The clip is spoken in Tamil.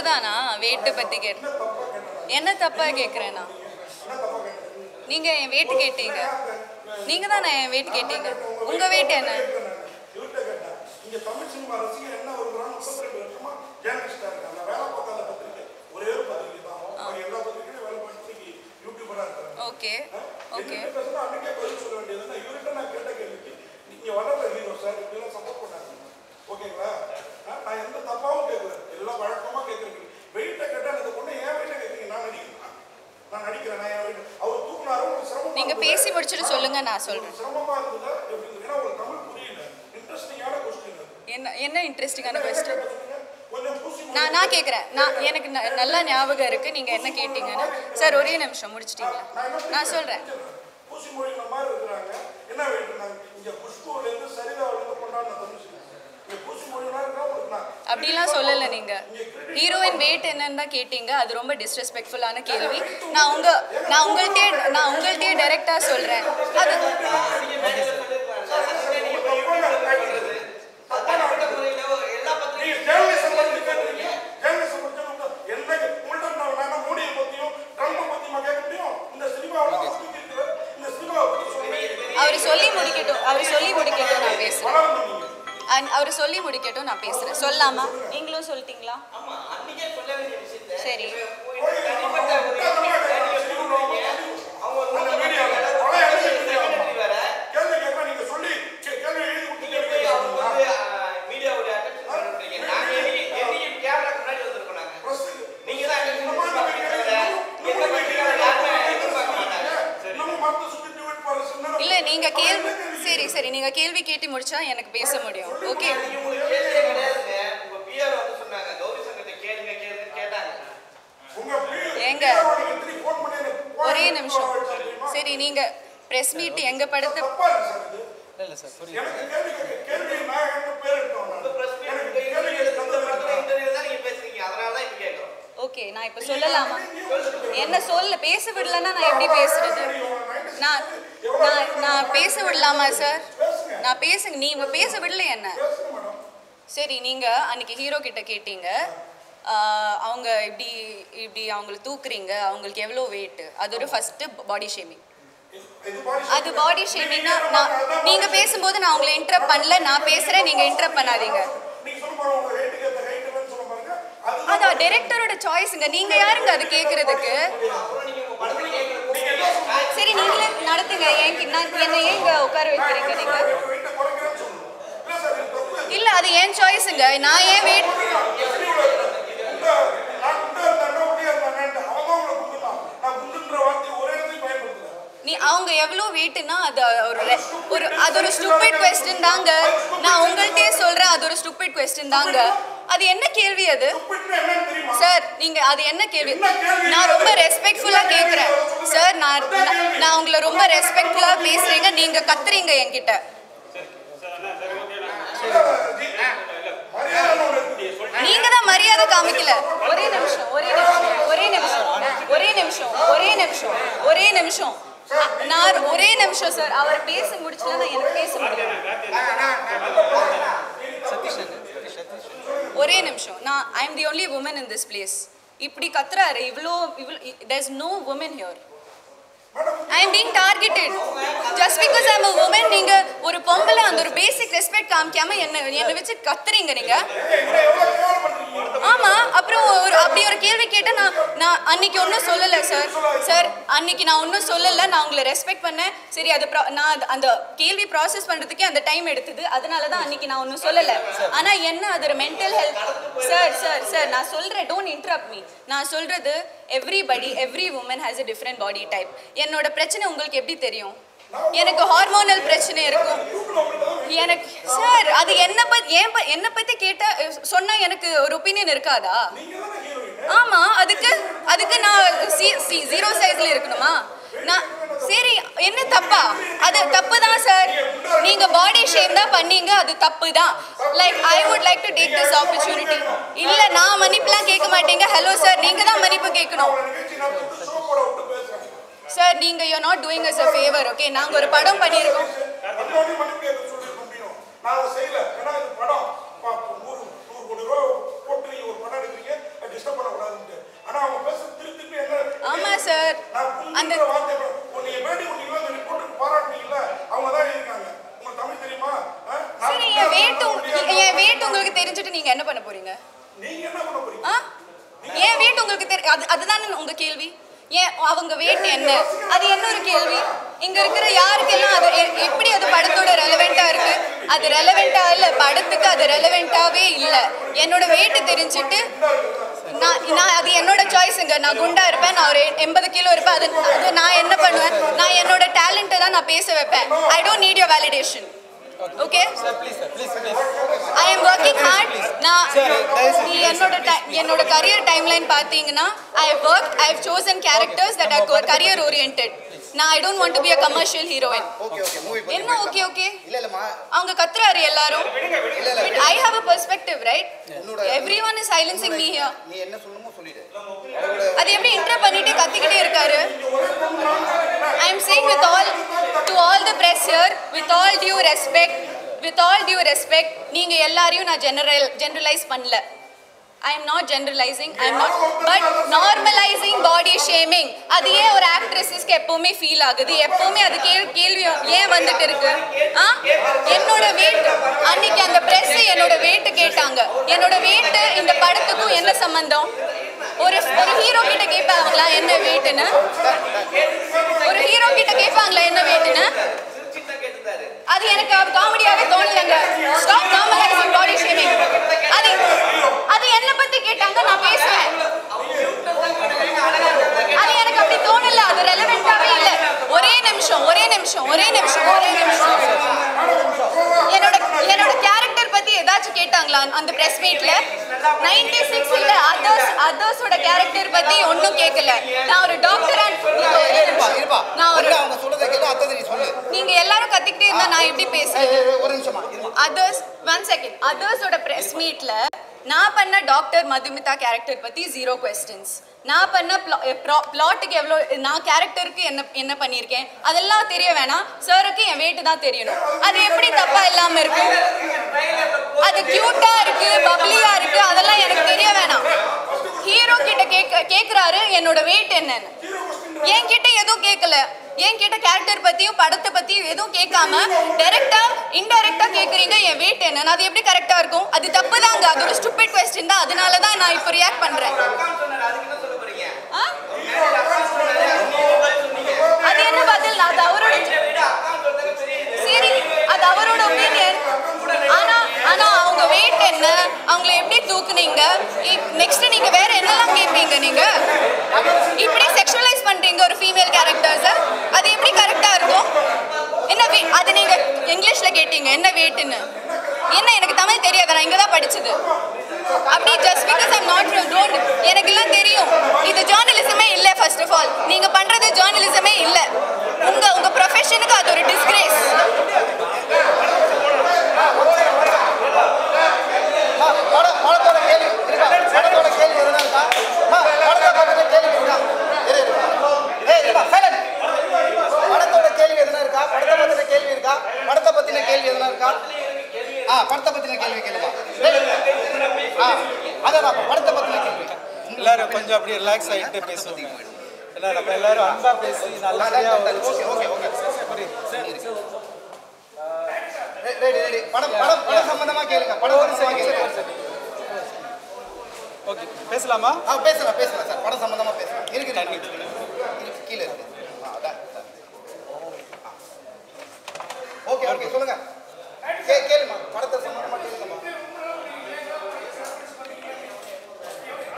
தானா weight பத்தி கேட்ட என்ன தப்பா கேக்குறேனா நீங்க என் weight கேட்டீங்க நீங்க தான என் weight கேட்டீங்க உங்க weight என்ன இங்க தமிழ் சினிமா ரசிகர் என்ன வருவாங்க 32 வருஷமா ஜேர்னலிஸ்டா இருக்காங்க வேலை பார்க்காத பத்திரிக்கை ஒரே ஒரு பத்திரிக்கை தான் எல்லா பத்திரிக்கையும் வேலை பார்த்துட்டு யூடியூபரா இருக்காங்க ஓகே ஓகே பேசுனா அன்னைக்கே பதில் சொல்ல வேண்டியதுன்னா இவர்கிட்ட நான் கேட்ட கேள்விக்கு நீங்க வளர்ற ஹீரோ சார் இதெல்லாம் சப்போர்ட் பண்ணாங்க ஓகேங்களா நான் எந்த தப்பாவும் கேட்கல எல்லாம் வழக்கமா கேட்கறீங்க வெயிட்ட கேட்டா இந்த பொண்ணு ஏன் வெயிட்ட கேட்கறீங்க நான் நடிக்கிறேன் நான் ஏன் வெயிட் அவர் தூக்குனாரு ஒரு சிரமம் நீங்க பேசி முடிச்சிட்டு சொல்லுங்க நான் சொல்றேன் சிரமமா இருந்ததா ஏன்னா ஒரு தமிழ் புரியல இன்ட்ரெஸ்டிங்கான क्वेश्चन என்ன இன்ட்ரெஸ்டிங்கான क्वेश्चन நான் கேக்குறேன் நான் எனக்கு நல்ல ஞாபகம் இருக்கு நீங்க என்ன கேட்டீங்கன்னா சார் ஒரே நிமிஷம் முடிச்சிட்டீங்களா நான் சொல்றேன் பூசி மொழின மாதிரி இருக்காங்க என்ன வெயிட்னாங்க இங்க குஷ்பூல இருந்து சரிதாவுல இருந்து கொண்டாடுன தமிழ் இங்க பூசி மொழினா இருக்கா அப்படிலாம் சொல்லல நீங்க ஹீரோயின் வெயிட் என்னன்னு தான் கேட்டீங்க அது ரொம்ப டிஸ்ரெஸ்பெக்ட்ஃபுல்லான கேள்வி நான் உங்கள்கிட்ட டைரக்டா சொல்றேன் அது அவர் சொல்லி முடிக்கட்டும் நான் பேசுறேன் சொல்லாமா நீங்களும் சொல்லிட்டீங்களா சரி இல்ல நீங்க கேள்வி சரி நீங்க கேள்வி கேட்டு முடிச்சா எனக்கு பேச முடியும் ஓகே எங்க ஒரே நிமிஷம் சரி நீங்க பிரஸ் மீட் எங்க படுத்து இல்ல சார் புரியுது கேள்வி நான் என்ன பேர் எடுத்தோம் பிரஸ் மீட் கேள்வி இன்டர்வியூ தான் நீங்க பேசுறீங்க அதனால தான் இப்ப கேக்குறோம் ஓகே நான் இப்ப சொல்லலாமா என்ன சொல்ல பேச விடலன்னா நான் எப்படி பேசுறது நான் பேச விடலாமா சார் நான் பேசுங்க நீங்க பேச விடல என்ன சரி நீங்க அன்னைக்கு ஹீரோ கிட்ட கேட்டீங்க அவங்க இப்படி அவங்கள தூக்குறீங்க அவங்களுக்கு எவ்வளோ வெயிட் அது ஒரு ஃபர்ஸ்ட் பாடி ஷேமிங் அது பாடி ஷேமிங்னா நீங்க பேசும்போது நான் உங்களை இன்டரப்ட் பண்ணல நான் பேசுறேன் நீங்க இன்டரப்ட் பண்ணாதீங்க அதான் டைரக்டரோட சாய்ஸ்ங்க நீங்க யாருங்க அது கேக்குறதுக்கு சரி நீங்களே நடத்துங்க என்ன ஏங்க உட்கார வைக்கிறீங்க நீங்க இல்ல அது ஏன் சாய்ஸ்ங்க நான் ஏன் வெயிட் நீ அவங்க எவ்வளோ வெயிட்னா அது ஒரு ஸ்டூபிட் क्वेश्चन தாங்க நான் உங்கள்கிட்டயே சொல்றேன் அது ஒரு ஸ்டூபிட் क्वेश्चन தாங்க அது என்ன கேள்வி அது சார் நீங்க அது என்ன கேள்வி நான் ரொம்ப ரெஸ்பெக்ட்ஃபுல்லா கேக்குறேன் சார் நான் உங்களை ரொம்ப ரெஸ்பெக்ட்ஃபுல்லா பேசுறீங்க நீங்க கத்துறீங்க என்கிட்ட நீங்க தான் மரியாதை காமிக்கல ஒரே நிமிஷம் நான் ஒரே நிமிஷம் சார் அவர் பேச முடிச்சா எனக்கு பேச முடியும் ஒரே நிமிஷம் நான் ஐ அம் தி only woman in this place இப்படி கத்துறாரு இவ்ளோ there is no woman here I am being targeted just because I am a woman நீங்க ஒரு பொம்பளை அந்த ஒரு பேசிக் ரெஸ்பெக்ட் காமிக்காம என்ன வெச்சு கத்துறீங்க நீங்க ஆமா அப்புறம் அப்படி ஒரு கேள்வி கேட்டா நான் அன்னைக்கு ஒன்னும் சொல்லல சார் அன்னைக்கு நான் ஒன்னும் சொல்லல நான் உங்களை ரெஸ்பெக்ட் பண்ணேன் சரி அது நான் அந்த கேள்வி ப்ராசஸ் பண்றதுக்கே அந்த டைம் எடுத்தது அதனால தான் அன்னைக்கு நான் ஒன்னும் சொல்லல ஆனா என்ன அது ஒரு மென்டல் ஹெல்த் சார் நான் சொல்றேன் டோன்ட் இன்டரப்ட் மீ நான் சொல்றது every woman has a different body type என்னோட பிரச்சனை உங்களுக்கு எப்படி தெரியும் எனக்கு ஹார்மோனல் பிரச்சனை இருக்கும் எனக்கு சார் அது என்ன பத்தி கேட்டா சொன்னா எனக்கு ஒரு ஒபினியன் இருக்காதா ஆமா அதுக்கு நான் 0 சைஸ்ல இருக்கணுமா நான் சரி என்ன தப்பா அது தப்பு தான் சார் நீங்க பாடி ஷேம் தான் பண்ணீங்க அது தப்பு தான் like I would like to take this opportunity இல்ல நான் மன்னிப்புலாம் கேட்க மாட்டேங்க ஹலோ சார் நீங்க தான் மன்னிப்பு கேட்கணும் சார் நீங்க you are not doing as a favor okay நாங்க ஒரு படம் பண்ணிருக்கோம் நான் செய்யல ஏன்னா இது படம் 100 கோடி ரூபாய் போட்டு ஒரு படம் எடுக்கிறீங்க டிஸ்டர்ப் சார் அந்த அந்த வார்த்தை நீங்க பேட்டி கொடுத்தீங்களா அந்த ரிப்போர்ட் பாராட்டுனீங்கல அவங்க தான் எழுதிருக்காங்க உங்களுக்கு தமிழ் தெரியுமா சரி என் வெயிட் உங்களுக்கு தெரிஞ்சிட்டு நீங்க என்ன பண்ண போறீங்க நீங்க என்ன பண்ண போறீங்க என் வெயிட் உங்களுக்கு அதுதான் உங்க கேள்வி ஏன் அவங்க வெயிட் என்ன அது என்ன ஒரு கேள்வி இங்க இருக்கிற யாருக்கெல்லாம் அது எப்படி அது படத்தோட ரெலவெண்டா இருக்கு அது ரெலவெண்டா இல்ல படத்துக்கு அது ரெலவெண்டாவே இல்ல என்னோட வெயிட் தெரிஞ்சிட்டு நான் அது என்னோட சாய்ஸுங்க நான் குண்டா இருப்பேன் நான் ஒரு 80 கிலோ இருப்பேன் அது நான் என்ன பண்ணுவேன் நான் என்னோட டேலண்ட்டை தான் நான் பேச வைப்பேன் I don't need your validation okay sir please I am working hard na என்னோட career timeline பாத்தீங்கன்னா I have chosen characters that are career oriented now I don't want to be a commercial heroine okay movie என்ன okay இல்ல அவங்க கத்துறாரு எல்லாரும் but I have a perspective right everyone is silencing me here நீ என்ன சொல்லணுமோ சொல்லிடு அது எப்படி இன்டர் பண்ணிட்டு கத்திக்கிட்டே இருக்காரு I am saying to all the press here with all due respect நீங்க எல்லாரையும் நான் generalize பண்ணல I am not generalizing but normalizing body shaming அது ஏன் ஒரு ஆக்ட்ரஸஸ்க்கு எப்பவுமே ஃபீல் ஆகுது எப்பவுமே அது கேள்வி ஏன் வந்துட்டு இருக்கு என்னோட weight அன்னைக்கு அந்த பிரஸ் என்னோட weight கேட்டாங்க என்னோட weight இந்த படத்துக்கும் என்ன சம்பந்தம் ஒரு ஹீரோ கிட்ட கேட்பாங்களா என்ன வெயிட்னு ஒரு ஹீரோ கிட்ட கேட்பாங்களா என்ன வெயிட்னு அது எனக்கு காமெடியாவே தோணலங்க ஸ்டாப் நார்மலைசிங் பாடி ஷேமிங் அது என்ன பத்தி கேட்டாங்க நான் பேசுவேன் அது எனக்கு அப்படி தோணல அது ரெலவெண்டாவே இல்ல ஒரே நிமிஷம் என்னோட கேரக்டர் பத்தி ஏதாச்சும் கேட்டாங்களா அந்த பிரஸ் மீட்ல 96 இல்ல அதர்ஸோட கேரக்டர் பத்தி ஒண்ணும் கேட்கல நான் ஒரு டாக்டர் நான் ஒரு அவங்க சொல்றத கேளு அத நீ சொல்லு நீங்க எல்லாரும் கத்திக்கிட்டே இருந்தா நான் எப்படி பேசுறது ஒரு நிமிஷமா அதர்ஸ் 1 செகண்ட் அதர்ஸோட பிரஸ் மீட்ல நான் பண்ண டாக்டர் மதுமிதா கேரக்டர் பத்தி 0 क्वेश्चंस நான் பண்ண பிளாட்டுக்கு எவ்வளவு நான் கேரக்டருக்கு என்ன பண்ணியிருக்கேன் அதெல்லாம் தெரிய வேணாம் சாருக்கு என் வெயிட் தான் தெரியணும் அது எப்படி தப்பா இல்லாம இருக்கு அது கியூட்டா இருக்கு பப்ளியா இருக்கு அதெல்லாம் எனக்கு தெரிய வேணாம் ஹீரோ கிட்ட கேக்குறாரு என்னோட வெயிட் என்னன்னு என்கிட்ட எதுவும் கேட்கல என்கிட்ட கேரக்டர் பத்தியும் படத்தை பத்தியும் எதுவும் கேட்காம டைரக்டா இன்டைரக்டா கேக்குறீங்க என் வெயிட் என்னன்னு அது எப்படி கரெக்டா இருக்கும் அது தப்பு தாங்க அது ஒரு ஸ்டூபிட் क्वेश्चन தான் அதனால தான் நான் இப்போ ரியாக்ட் பண்றேன் அது என்ன பதில் அது அவரோட சரி அது அவரோட ஒப்பீனியன் ஆனா அவங்க வெயிட் என்ன அவங்களை எப்படி தூக்குனீங்க நெக்ஸ்ட் நீங்க வேற என்னெல்லாம் கேட்பீங்க நீங்க இப்படி செக்ஷுவலைஸ் பண்றீங்க ஒரு ஃபீமேல் கேரக்டர்ஸ் அது எப்படி கரெக்டா இருக்கும் என்ன அது நீங்க இங்கிலீஷ்ல கேட்டீங்க என்ன வெயிட்னு என்ன எனக்கு தமிழ் தெரியாது நான் இங்க தான் படிச்சது அப்படி just because I'm not from don't எனக்கு எல்லாம் தெரியும் இது ஜர்னலிசமே இல்ல ஃபர்ஸ்ட் ஆஃப் ஆல் நீங்க பண்றது ஜர்னலிசமே இல்ல உங்க ப்ரொஃபஷனுக்கு அது ஒரு டிஸ்கிரேஸ் படத்தோட கேள்வி எதுனா இருக்கா படத்தோட கேள்வி இருக்கா சைலண்ட் படத்தோட கேள்வி எதுனா இருக்கா படத்தை பத்தின கேள்வி எதுனா இருக்கா படத்தை பத்தின கேள்வி கேளுமா அதான் படத்தை பத்தின கேள்வி எல்லாரும் கொஞ்சம் அப்படியே ரிலாக்ஸ் ஆகிட்டு பேசுவோம் ஏன்னா நம்ம எல்லாரும் அன்பா பேசி நல்லபடியா ரெடி படம் சம்பந்தமா கேளுங்க படம் சம்பந்தமா கேளுங்க ஓகே பேசலாமா பேசலாம் சார் படம் சம்பந்தமா பேசலாம் இருக்கு கீழே இருக்கு ஓகே சொல்லுங்க